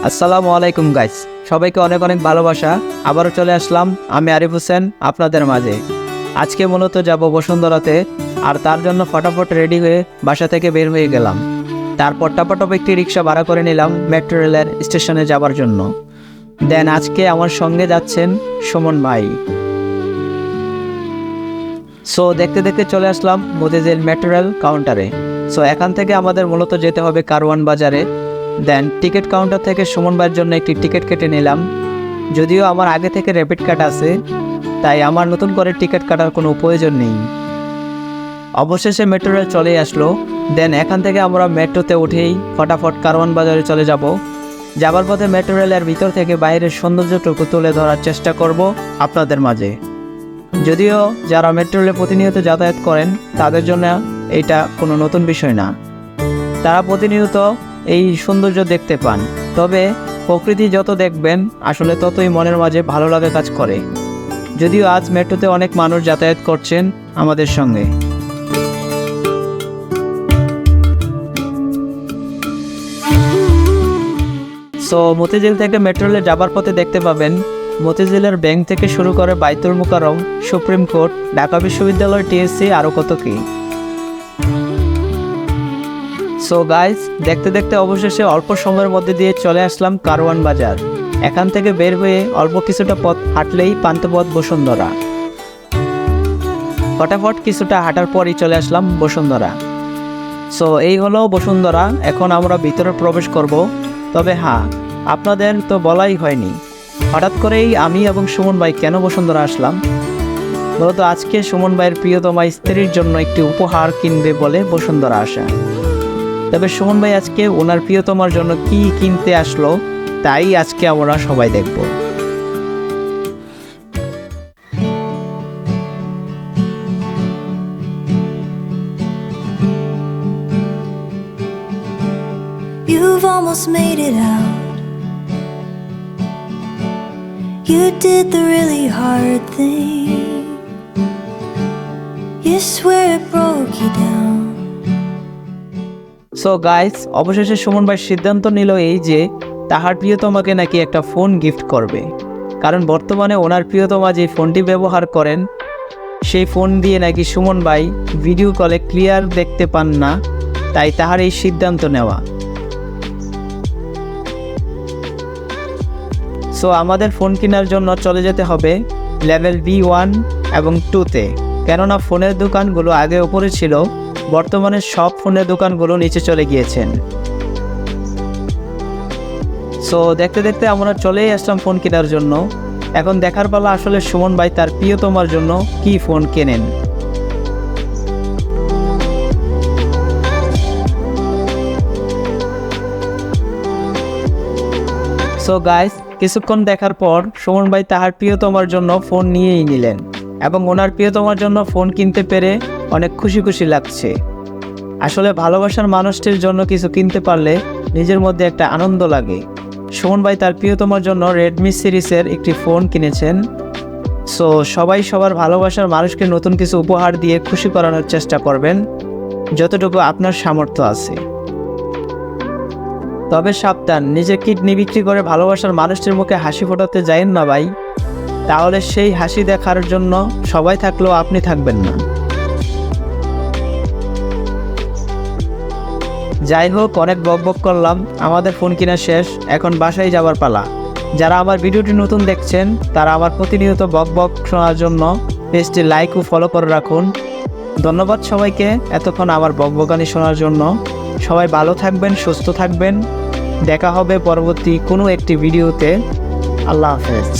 আসসালামু আলাইকুম গাইস, সবাইকে অনেক অনেক ভালোবাসা। আবারও চলে আসলাম আমি আরিফ হোসেন আপনাদের মাঝে। আজকে মূলত যাব বসুন্ধরাতে, আর তার জন্য ফটাফট রেডি হয়ে বাসা থেকে বের হয়ে গেলাম। তারপর টপাটপ একটি রিক্সা ভাড়া করে নিলাম মেট্রো রেলের স্টেশনে যাবার জন্য। দেন আজকে আমার সঙ্গে যাচ্ছেন সুমন ভাই। সো দেখতে দেখতে চলে আসলাম মতিঝিল মেট্রো রেল কাউন্টারে। সো এখান থেকে আমাদের মূলত যেতে হবে কারওয়ান বাজারে। দেন টিকিট কাউন্টার থেকে সুমন ভাইয়ের জন্য একটি টিকিট কেটে নিলাম। যদিও আমার আগে থেকে র্যাপিড কার্ড আছে, তাই আমার নতুন করে টিকিট কাটার কোনো প্রয়োজন নেই। অবশেষে মেট্রো রেল চলেই আসলো। দেন এখান থেকে আমরা মেট্রোতে উঠেই ফটাফট কারওয়ান বাজারে চলে যাব। যাবার পথে মেট্রো রেলের ভিতর থেকে বাইরের সৌন্দর্যটুকু তুলে ধরার চেষ্টা করব আপনাদের মাঝে। যদিও যারা মেট্রো রেলে প্রতিনিয়ত যাতায়াত করেন তাদের জন্য এটা কোনো নতুন বিষয় না, তারা প্রতিনিয়ত এই সৌন্দর্য দেখতে পান। তবে প্রকৃতি যত দেখবেন আসলে ততই মনের মাঝে ভালো লাগা কাজ করে। যদিও আজ মেট্রোতে অনেক মানুষ যাতায়াত করছেন আমাদের সঙ্গে। সো মতিঝিল থেকে মেট্রো রেলে যাবার পথে দেখতে পাবেন মতিঝিলের ব্যাংক থেকে শুরু করে বাইতুল মুকাররম, সুপ্রিম কোর্ট, ঢাকা বিশ্ববিদ্যালয়, টিএসসি, আরও কত কি। সো গাইস, দেখতে দেখতে অবশেষে অল্প সময়ের মধ্যে দিয়ে চলে আসলাম কারওয়ান বাজার। এখান থেকে বের হয়ে অল্প কিছুটা পথ হাঁটলেই পান্থপথ বসুন্ধরা। ফটাফট কিছুটা হাঁটার পরই চলে আসলাম বসুন্ধরা। সো এই হলো বসুন্ধরা। এখন আমরা ভিতরে প্রবেশ করব। তবে হ্যাঁ, আপনাদের তো বলাই হয়নি হঠাৎ করেই আমি এবং সুমন ভাই কেন বসুন্ধরা আসলাম। মূলত আজকে সুমন ভাইয়ের প্রিয়তমা স্ত্রীর জন্য একটি উপহার কিনবে বলে বসুন্ধরা আসা। তবে সুমন ভাই আজকে ওনার প্রিয়তমার জন্য কি কিনতে আসলো তাই আজকে আমরা সবাই দেখব। You've almost made it out. You did the really hard thing. You swear it broke you down. So guys, অবশেষে সুমন ভাই সিদ্ধান্ত নিল এই যে তাহার প্রিয়তমাকে নাকি একটা ফোন গিফট করবে। কারণ বর্তমানে ওনার প্রিয়তমা যে ফোনটি ব্যবহার করেন সেই ফোন দিয়ে নাকি সুমন ভাই ভিডিও কলে ক্লিয়ার দেখতে পান না, তাই তাহার এই সিদ্ধান্ত নেওয়া। সো আমাদের ফোন কেনার জন্য চলে যেতে হবে লেভেল B1 এবং 2তে, কেননা ফোনের দোকানগুলো আগে উপরে ছিল, বর্তমানে সব ফোনের দোকানগুলো নিচে চলে গিয়েছেন। সো দেখতে দেখতে আমরা চলেই আসলাম ফোন কেনার জন্য। এখন দেখার পালা আসলে সুমন ভাই তার প্রিয়তমার জন্য কি ফোন কেনেন। সো গাইস, কিছুক্ষণ দেখার পর সুমন ভাই তাহার প্রিয়তমার জন্য ফোন নিয়েই নিলেন এবং ওনার প্রিয়তমার জন্য ফোন কিনতে পেরে অনেক খুশি খুশি লাগছে। আসলে ভালোবাসার মানুষটির জন্য কিছু কিনতে পারলে নিজের মধ্যে একটা আনন্দ লাগে। সুমন ভাই তার প্রিয়তমার জন্য রেডমি সিরিজের একটি ফোন কিনেছেন। সো সবাই সবার ভালোবাসার মানুষকে নতুন কিছু উপহার দিয়ে খুশি করানোর চেষ্টা করবেন যতটুকু আপনার সামর্থ্য আছে। তবে সাবধান, নিজের কিডনি বিক্রি করে ভালোবাসার মানুষটির মুখে হাসি ফোটাতে যায়েন না ভাই, তাহলে সেই হাসি দেখার জন্য সবাই থাকলেও আপনি থাকবেন না। যাই হোক, অনেক বকবক করলাম, আমাদের ফোন কিনা শেষ, এখন বাসায় যাবার পালা। যারা আমার ভিডিওটি নতুন দেখছেন তারা আমার প্রতিনিয়ত বকবক শোনার জন্য পেজটি লাইক ও ফলো করে রাখুন। ধন্যবাদ সবাইকে এতক্ষণ আমার বকবকানি শোনার জন্য। সবাই ভালো থাকবেন, সুস্থ থাকবেন। দেখা হবে পরবর্তী কোনো একটি ভিডিওতে। আল্লাহ হাফেজ।